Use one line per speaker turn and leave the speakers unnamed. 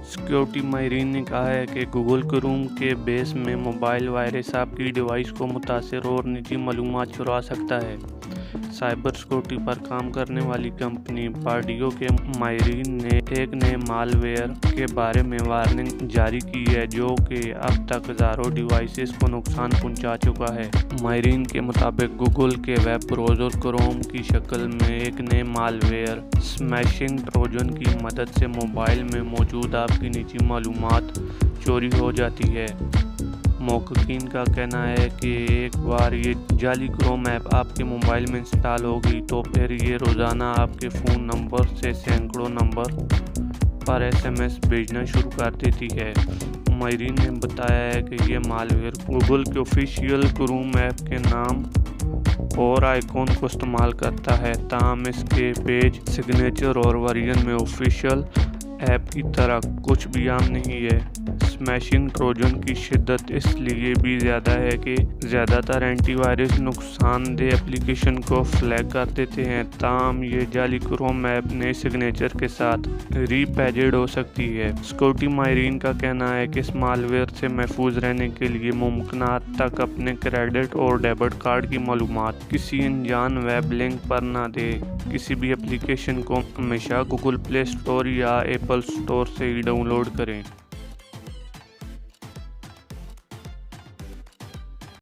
Security ماہرین نے کہا ہے کہ گوگل کروم کے بیس میں موبائل وائرس آپ کی ڈیوائس کو متاثر اور نجی معلومات چرا سکتا ہے۔ سائبر سیکیورٹی پر کام کرنے والی کمپنی پارڈیو کے ماہرین نے ایک نئے مال ویئر کے بارے میں وارننگ جاری کی ہے جو کہ اب تک ہزاروں ڈیوائسز کو نقصان پہنچا چکا ہے۔ ماہرین کے مطابق گوگل کے ویب براؤزر کروم کی شکل میں ایک نئے مال ویئر اسمیشنگ ٹروجن کی مدد سے موبائل میں موجود آپ کی نجی معلومات چوری ہو جاتی ہے۔ محققین کا کہنا ہے کہ ایک بار یہ جعلی کروم ایپ آپ کے موبائل میں انسٹال ہو گئی تو پھر یہ روزانہ آپ کے فون نمبر سے سینکڑوں نمبر پر SMS بھیجنا شروع کر دیتی ہے۔ ماہرین نے بتایا ہے کہ یہ مال ویئر گوگل کے آفیشیل کروم ایپ کے نام اور آئیکن کو استعمال کرتا ہے، تاہم اس کے پیج سگنیچر اور ورژن میں آفیشیل ایپ کی طرح کچھ بھی عام نہیں ہے۔ اسمیشنگ ٹروجن کی شدت اس لیے بھی زیادہ ہے کہ زیادہ تر اینٹی وائرس نقصان دہ ایپلیکیشن کو فلیگ کر دیتے ہیں، تاہم یہ جعلی کروم ایپ نئے سگنیچر کے ساتھ ری پیجڈ ہو سکتی ہے۔ سیکیورٹی ماہرین کا کہنا ہے کہ اس مال ویئر سے محفوظ رہنے کے لیے ممکنہ حد تک اپنے کریڈٹ اور ڈیبٹ کارڈ کی معلومات کسی انجان ویب لنک پر نہ دیں۔ کسی بھی ایپلیکیشن کو ہمیشہ گوگل پلے اسٹور یا ایپل اسٹور سے ہی ڈاؤن لوڈ کریں۔